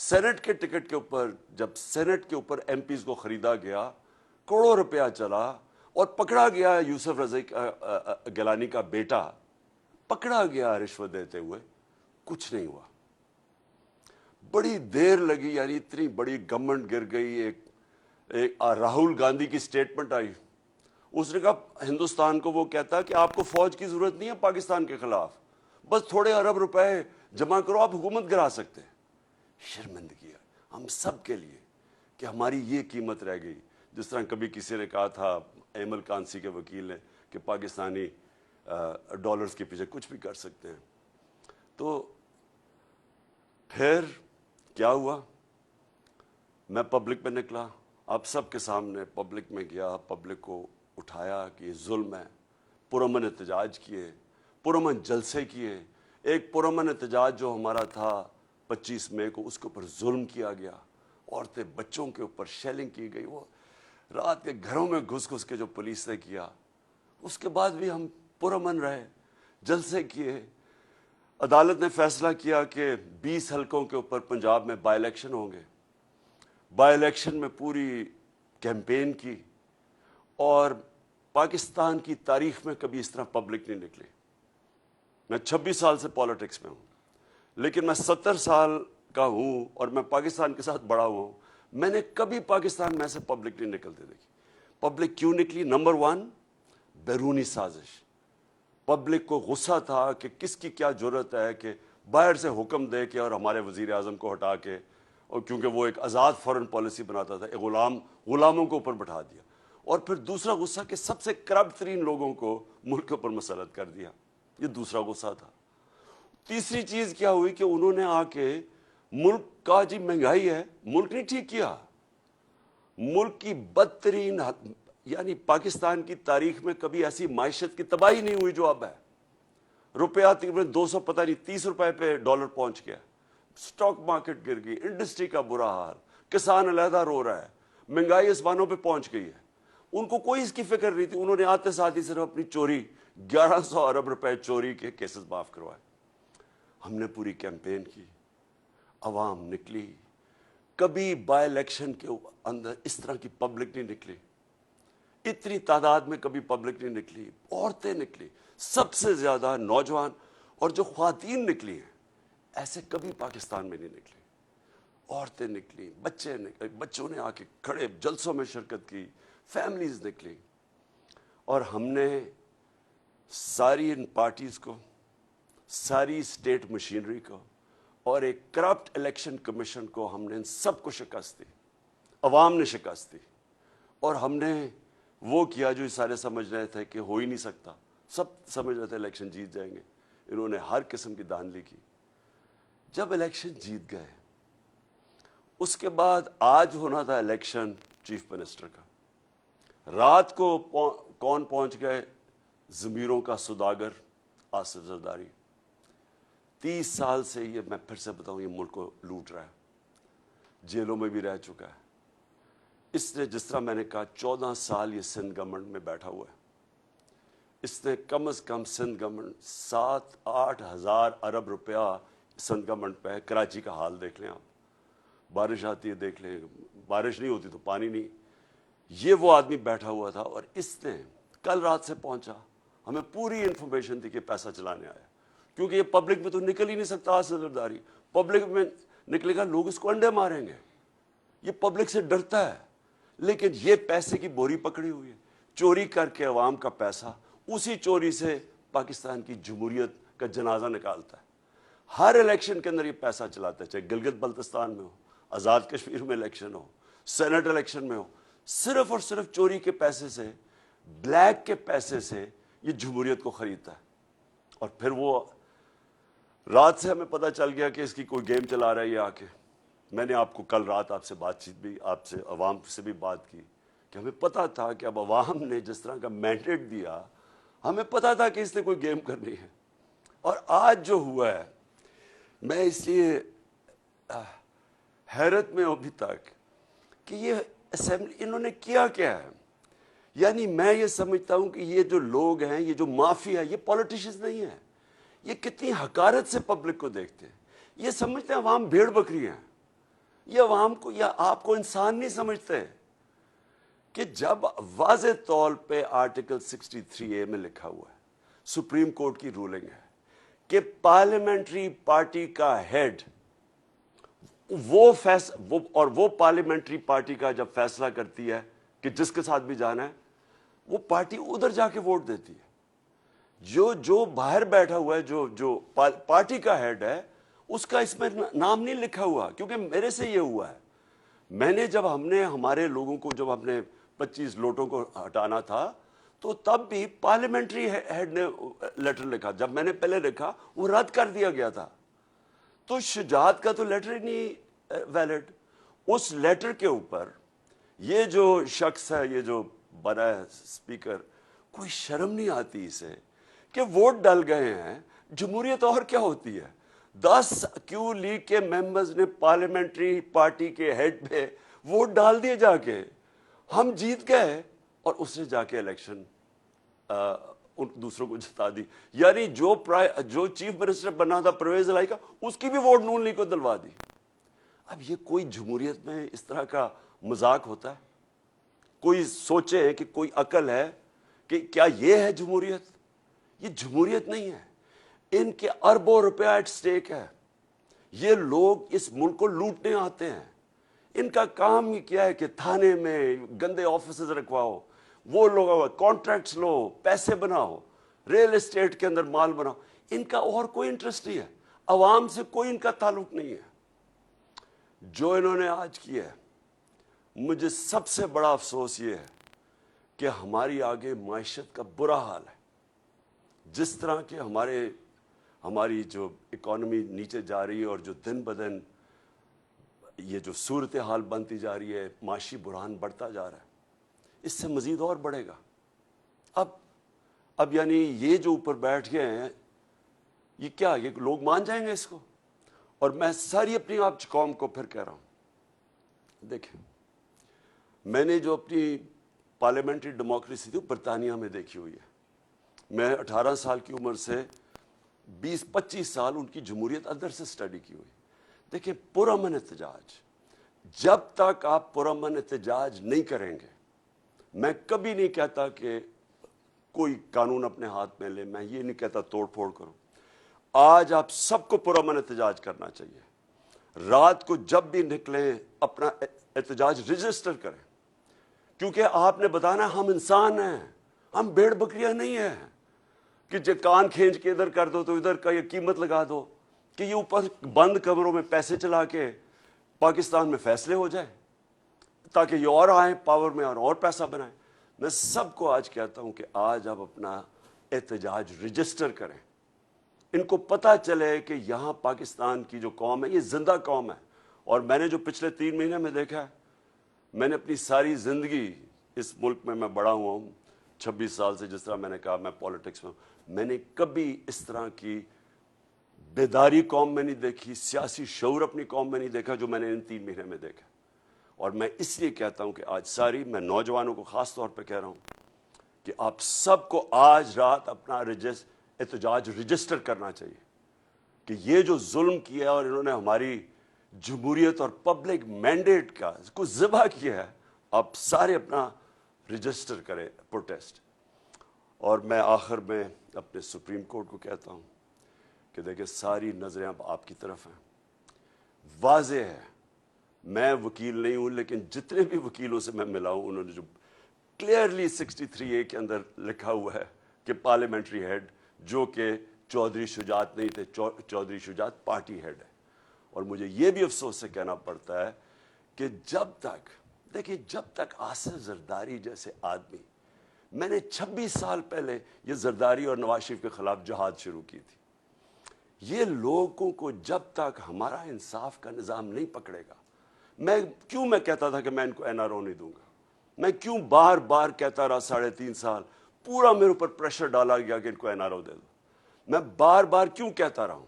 Saint کے ticket کے اوپر جب سینٹ کے اوپر ایم پیز کو خریدا گیا، کروڑوں روپیہ چلا اور پکڑا گیا یوسف رضا گیلانی کا بیٹا، پکڑا گیا رشوت دیتے ہوئے، کچھ نہیں ہوا. بڑی دیر لگی، یعنی اتنی بڑی گورنمنٹ گر گئی. ایک راہل گاندھی کی سٹیٹمنٹ آئی، اس نے کہا ہندوستان کو، وہ کہتا کہ آپ کو فوج کی ضرورت نہیں ہے پاکستان کے خلاف، بس تھوڑے ارب روپے جمع کرو، آپ حکومت گرا سکتے ہیں. شرمندگی ہے ہم سب کے لیے کہ ہماری یہ قیمت رہ گئی. جس طرح کبھی کسی نے کہا تھا ایمل کانسی کے وکیل نے کہ پاکستانی ڈالرز کے پیچھے کچھ بھی کر سکتے ہیں. تو پھر کیا ہوا؟ میں پبلک میں نکلا، آپ سب کے سامنے پبلک میں گیا، پبلک کو اٹھایا کہ یہ ظلم ہے. پرامن احتجاج کیے، پرامن جلسے کیے. ایک پرامن احتجاج جو ہمارا تھا 25 مئی کو، اس کے اوپر ظلم کیا گیا، عورتیں بچوں کے اوپر شیلنگ کی گئی. وہ رات کے گھروں میں گھس گھس کے جو پولیس نے کیا، اس کے بعد بھی ہم پرامن رہے، جلسے کیے. عدالت نے فیصلہ کیا کہ 20 حلقوں کے اوپر پنجاب میں بائی الیکشن ہوں گے. بائی الیکشن میں پوری کیمپین کی، اور پاکستان کی تاریخ میں کبھی اس طرح پبلک نہیں نکلی. میں 26 سال سے پالیٹکس میں ہوں، لیکن میں 70 سال کا ہوں اور میں پاکستان کے ساتھ بڑا ہوا ہوں. میں نے کبھی پاکستان میں سے پبلک نہیں نکلتے دیکھی. پبلک کیوں نکلی؟ نمبر 1 بیرونی سازش. پبلک کو غصہ تھا کہ کس کی کیا جرت ہے کہ باہر سے حکم دے کے اور ہمارے وزیر اعظم کو ہٹا کے، اور کیونکہ وہ ایک آزاد فورن پالیسی بناتا تھا، غلاموں کو اوپر بٹھا دیا. اور پھر دوسرا غصہ کہ سب سے کرپٹ ترین لوگوں کو ملک کے اوپر مسلط کر دیا. یہ دوسرا غصہ تھا. تیسری چیز کیا ہوئی کہ انہوں نے آ کے ملک کا، جی مہنگائی ہے، ملک نہیں ٹھیک کیا. ملک کی بدترین، یعنی پاکستان کی تاریخ میں کبھی ایسی معیشت کی تباہی نہیں ہوئی جو اب ہے. روپیہ تقریباً 200 پتہ نہیں 30 روپے پہ ڈالر پہنچ گیا. سٹاک مارکیٹ گر گئی، انڈسٹری کا برا حال، کسان علیحدہ رو رہا ہے، مہنگائی آسمانوں پہ پہنچ گئی ہے. ان کو کوئی اس کی فکر نہیں تھی. انہوں نے آتے ساتھ ہی صرف اپنی چوری، 1100 ارب روپے چوری کے کیسز معاف کروائے. ہم نے پوری کیمپین کی، عوام نکلی. کبھی بائی الیکشن کے اندر اس طرح کی پبلک نہیں نکلی، اتنی تعداد میں کبھی پبلک نہیں نکلی. عورتیں نکلی، سب سے زیادہ نوجوان، اور جو خواتین نکلی ہیں ایسے کبھی پاکستان میں نہیں نکلی. عورتیں نکلی، بچے نکلے، بچوں نے آ کے کھڑے جلسوں میں شرکت کی، فیملیز نکلی. اور ہم نے ساری ان پارٹیز کو، ساری اسٹیٹ مشینری کو اور ایک کرپٹ الیکشن کمیشن کو، ہم نے ان سب کو شکست دی. عوام نے شکست دی. اور ہم نے وہ کیا جو سارے سمجھ رہے تھے کہ ہو ہی نہیں سکتا. سب سمجھ رہے تھے الیکشن جیت جائیں گے. انہوں نے ہر قسم کی دھاندلی کی. جب الیکشن جیت گئے، اس کے بعد آج ہونا تھا الیکشن چیف منسٹر کا. رات کو کون پہنچ گئے؟ ضمیروں کا سوداگر آصف زرداری. 30 سال سے یہ، میں پھر سے بتاؤں، یہ ملک کو لوٹ رہا ہے. جیلوں میں بھی رہ چکا ہے. اس نے، جس طرح میں نے کہا، 14 سال یہ سندھ گورنمنٹ میں بیٹھا ہوا ہے. اس نے کم از کم سندھ گورنمنٹ 7-8 ہزار ارب روپیہ سندھ گورنمنٹ پہ ہے. کراچی کا حال دیکھ لیں آپ، بارش آتی ہے دیکھ لیں، بارش نہیں ہوتی تو پانی نہیں. یہ وہ آدمی بیٹھا ہوا تھا، اور اس نے کل رات سے پہنچا. ہمیں پوری انفارمیشن تھی کہ پیسہ چلانے آیا، کیونکہ یہ پبلک میں تو نکل ہی نہیں سکتا. آصف زرداری پبلک میں نکلے گا، لوگ اس کو انڈے ماریں گے. یہ پبلک سے ڈرتا ہے. لیکن یہ پیسے کی بوری پکڑی ہوئی ہے، چوری کر کے عوام کا پیسہ، اسی چوری سے پاکستان کی جمہوریت کا جنازہ نکالتا ہے. ہر الیکشن کے اندر یہ پیسہ چلاتا ہے، چاہے گلگت بلتستان میں ہو، آزاد کشمیر میں الیکشن ہو، سینٹ الیکشن میں ہو. صرف اور صرف چوری کے پیسے سے، بلیک کے پیسے سے یہ جمہوریت کو خریدتا ہے. اور پھر وہ رات سے ہمیں پتہ چل گیا کہ اس کی کوئی گیم چلا رہا ہے یہ آ کے. میں نے آپ کو کل رات آپ سے بات چیت بھی، آپ سے، عوام سے بھی بات کی کہ ہمیں پتہ تھا کہ اب عوام نے جس طرح کا مینڈیٹ دیا، ہمیں پتہ تھا کہ اس نے کوئی گیم کرنی ہے. اور آج جو ہوا ہے، میں اس لیے حیرت میں ہوں ابھی تک کہ یہ اسمبلی انہوں نے کیا کیا ہے. یعنی میں یہ سمجھتا ہوں کہ یہ جو لوگ ہیں، یہ جو مافیا ہے، یہ پولیٹیشنز نہیں ہیں. یہ کتنی حقارت سے پبلک کو دیکھتے ہیں. یہ سمجھتے ہیں عوام بھیڑ بکری ہیں. یہ عوام کو یا آپ کو انسان نہیں سمجھتے کہ جب واضح طور پہ آرٹیکل 63A میں لکھا ہوا ہے، سپریم کورٹ کی رولنگ ہے کہ پارلیمنٹری پارٹی کا ہیڈ وہ پارلیمنٹری پارٹی کا جب فیصلہ کرتی ہے کہ جس کے ساتھ بھی جانا ہے، وہ پارٹی ادھر جا کے ووٹ دیتی ہے. جو باہر بیٹھا ہوا ہے، جو پارٹی کا ہیڈ ہے، اس کا اس میں نام نہیں لکھا ہوا. کیونکہ میرے سے یہ ہوا ہے، میں نے جب ہم نے ہمارے لوگوں کو جب ہم نے 25 لوٹوں کو ہٹانا تھا تو تب بھی پارلیمنٹری ہیڈ نے لیٹر لکھا. جب میں نے پہلے لکھا وہ رد کر دیا گیا تھا. تو شجاعت کا تو لیٹر ہی نہیں ویلڈ. اس لیٹر کے اوپر یہ جو شخص ہے، یہ جو بنا ہے اسپیکر، کوئی شرم نہیں آتی اسے کہ ووٹ ڈل گئے ہیں. جمہوریت اور کیا ہوتی ہے؟ 10 کیو لیگ کے ممبرز نے پارلیمنٹری پارٹی کے ہیڈ پہ ووٹ ڈال دیے جا کے، ہم جیت گئے، اور اس نے جا کے الیکشن ان دوسروں کو جتا دی. یعنی جو چیف منسٹر بنا تھا پرویز الہی کا، اس کی بھی ووٹ نون لیگ کو دلوا دی. اب یہ کوئی جمہوریت میں اس طرح کا مذاق ہوتا ہے؟ کوئی سوچے کہ کوئی عقل ہے کہ کیا یہ ہے جمہوریت؟ یہ جمہوریت نہیں ہے. ان کے اربوں روپیہ ایٹ سٹیک ہے. یہ لوگ اس ملک کو لوٹنے آتے ہیں. ان کا کام ہی کیا ہے کہ تھانے میں گندے آفیسز رکھواؤ، وہ لوگ کانٹریکٹس لو، پیسے بناؤ، ریل اسٹیٹ کے اندر مال بناؤ. ان کا اور کوئی انٹرسٹ نہیں ہے. عوام سے کوئی ان کا تعلق نہیں ہے. جو انہوں نے آج کیا ہے، مجھے سب سے بڑا افسوس یہ ہے کہ ہماری آگے معیشت کا برا حال ہے. جس طرح کہ ہماری جو اکانومی نیچے جا رہی ہے، اور جو دن بدن یہ جو صورتحال بنتی جا رہی ہے، معاشی بحران بڑھتا جا رہا ہے، اس سے مزید اور بڑھے گا. اب یعنی یہ جو اوپر بیٹھ گئے ہیں، یہ کیا، یہ لوگ مان جائیں گے اس کو؟ اور میں ساری اپنی آپ قوم کو پھر کہہ رہا ہوں، دیکھیں، میں نے جو اپنی پارلیمنٹری ڈیموکریسی تھی برطانیہ میں دیکھی ہوئی ہے. میں 18 سال کی عمر سے 20-25 سال ان کی جمہوریت اندر سے سٹڈی کی ہوئی. دیکھیں، پرامن احتجاج، جب تک آپ پرامن احتجاج نہیں کریں گے، میں کبھی نہیں کہتا کہ کوئی قانون اپنے ہاتھ میں لے، میں یہ نہیں کہتا توڑ پھوڑ کرو. آج آپ سب کو پرامن احتجاج کرنا چاہیے. رات کو جب بھی نکلیں اپنا احتجاج رجسٹر کریں، کیونکہ آپ نے بتانا ہم انسان ہیں، ہم بھیڑ بکریاں نہیں ہیں کہ جو کان کھینچ کے ادھر کر دو تو ادھر کا یہ قیمت لگا دو کہ یہ اوپر بند کمروں میں پیسے چلا کے پاکستان میں فیصلے ہو جائے تاکہ یہ اور آئیں پاور میں اور پیسہ بنائیں. میں سب کو آج کہتا ہوں کہ آج آپ اپنا احتجاج رجسٹر کریں. ان کو پتہ چلے کہ یہاں پاکستان کی جو قوم ہے یہ زندہ قوم ہے. اور میں نے جو پچھلے 3 مہینے میں دیکھا ہے، میں نے اپنی ساری زندگی اس ملک میں بڑا ہوا ہوں 26 سال سے، جس طرح میں نے کہا میں پالیٹکس میں نے کبھی اس طرح کی بیداری قوم میں نہیں دیکھی، سیاسی شعور اپنی قوم میں نہیں دیکھا جو میں نے ان 3 مہینے میں دیکھا. اور میں اس لیے کہتا ہوں کہ آج میں نوجوانوں کو خاص طور پہ کہہ رہا ہوں کہ آپ سب کو آج رات اپنا احتجاج رجسٹر کرنا چاہیے کہ یہ جو ظلم کیا اور انہوں نے ہماری جمہوریت اور پبلک مینڈیٹ کا کو ذبح کیا ہے، آپ سارے اپنا رجسٹر کریں پروٹیسٹ. اور میں آخر میں اپنے سپریم کورٹ کو کہتا ہوں کہ دیکھیں، ساری نظریں اب آپ کی طرف ہیں. واضح ہے، میں وکیل نہیں ہوں، لیکن جتنے بھی وکیلوں سے میں ملا ہوں، انہوں نے جو کلیئرلی 63A کے اندر لکھا ہوا ہے کہ پارلیمنٹری ہیڈ، جو کہ چودھری شجاعت نہیں تھے، چودھری شجاعت پارٹی ہیڈ ہے. اور مجھے یہ بھی افسوس سے کہنا پڑتا ہے کہ جب تک آصف زرداری جیسے آدمی، میں نے 26 سال پہلے یہ زرداری اور نواز شریف کے خلاف جہاد شروع کی تھی. یہ لوگوں کو جب تک ہمارا انصاف کا نظام نہیں پکڑے گا، میں کہتا تھا کہ میں ان کو NRO نہیں دوں گا. میں کیوں بار بار کہتا رہا 3.5 سال، پورا میرے اوپر پریشر ڈالا گیا کہ ان کو NRO دے دو. میں بار بار کیوں کہتا رہا ہوں؟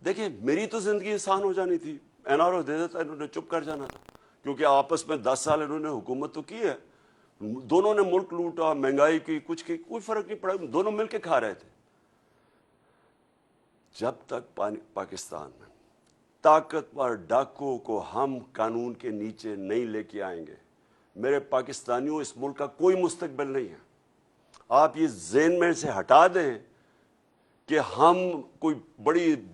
دیکھیں، میری تو زندگی آسان ہو جانی تھی، NRO دے دیتا، انہوں نے چپ کر جانا تھا. کیونکہ آپس میں 10 سال انہوں نے حکومت تو کی ہے، دونوں نے ملک لوٹا، مہنگائی کی، کچھ کی، کوئی فرق نہیں پڑا، دونوں مل کے کھا رہے تھے. جب تک پاکستان میں طاقتور ڈاکوؤں کو ہم قانون کے نیچے نہیں لے کے آئیں گے۔ میرے پاکستانیوں، اس ملک کا کوئی مستقبل نہیں ہے۔ آپ یہ ذہن میں سے ہٹا دیں کہ ہم کوئی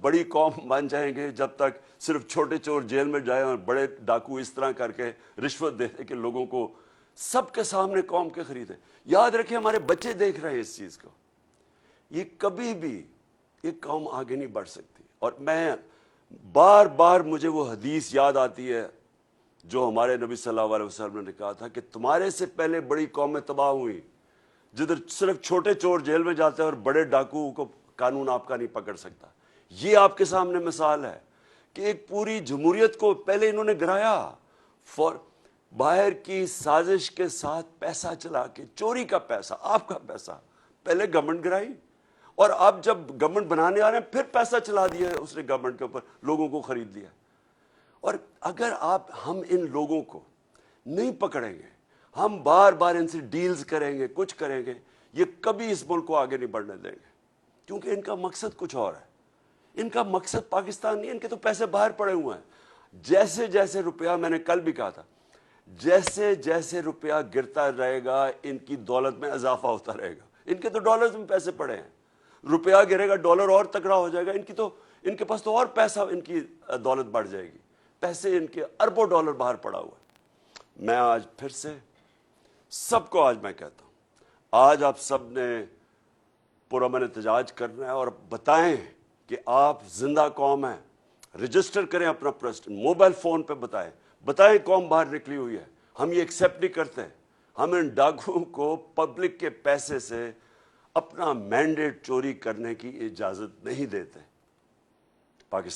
بڑی قوم بن جائیں گے جب تک صرف چھوٹے چور جیل میں جائیں اور بڑے ڈاکو اس طرح کر کے رشوت دے کہ لوگوں کو سب کے سامنے قوم کے خریدیں۔ یاد رکھیں، ہمارے بچے دیکھ رہے ہیں اس چیز کو۔ یہ کبھی بھی یہ قوم آگے نہیں بڑھ سکتی۔ اور میں بار بار مجھے وہ حدیث یاد آتی ہے جو ہمارے نبی صلی اللہ علیہ وسلم نے کہا تھا کہ تمہارے سے پہلے بڑی قومیں تباہ ہوئی جدھر صرف چھوٹے چور جیل میں جاتے ہیں اور بڑے ڈاکو کو قانون آپ کا نہیں پکڑ سکتا۔ یہ آپ کے سامنے مثال ہے کہ ایک پوری جمہوریت کو پہلے انہوں نے گرایا، باہر کی سازش کے ساتھ پیسہ چلا کے، چوری کا پیسہ، آپ کا پیسہ، پہلے گورنمنٹ گرائی، اور اب جب گورنمنٹ بنانے آ رہے ہیں پھر پیسہ چلا دیا ہے اس نے گورنمنٹ کے اوپر، لوگوں کو خرید لیا۔ اور اگر ہم ان لوگوں کو نہیں پکڑیں گے، ہم بار بار ان سے ڈیلز کریں گے، کچھ کریں گے، یہ کبھی اس ملک کو آگے نہیں بڑھنے دیں گے، کیونکہ ان کا مقصد کچھ اور ہے۔ ان کا مقصد پاکستان نہیں، ان کے تو پیسے باہر پڑے ہوئے ہیں۔ جیسے جیسے روپیہ، میں نے کل بھی کہا تھا، جیسے جیسے روپیہ گرتا رہے گا ان کی دولت میں اضافہ ہوتا رہے گا۔ ان کے تو ڈالرز میں پیسے پڑے ہیں، روپیہ گرے گا ڈالر اور تگڑا ہو جائے گا، ان کے پاس تو اور پیسہ، ان کی دولت بڑھ جائے گی، پیسے ان کے اربوں ڈالر باہر پڑا ہوا ہے۔ میں آج پھر سے سب کو میں کہتا ہوں، آج آپ سب نے پرامن احتجاج کرنا ہے اور بتائیں کہ آپ زندہ قوم ہیں۔ رجسٹر کریں اپنا پریسیڈنٹ، موبائل فون پہ بتائیں قوم باہر نکلی ہوئی ہے، ہم یہ ایکسیپٹ نہیں کرتے۔ ہم ان ڈاکوؤں کو پبلک کے پیسے سے اپنا مینڈیٹ چوری کرنے کی اجازت نہیں دیتے۔ پاکستان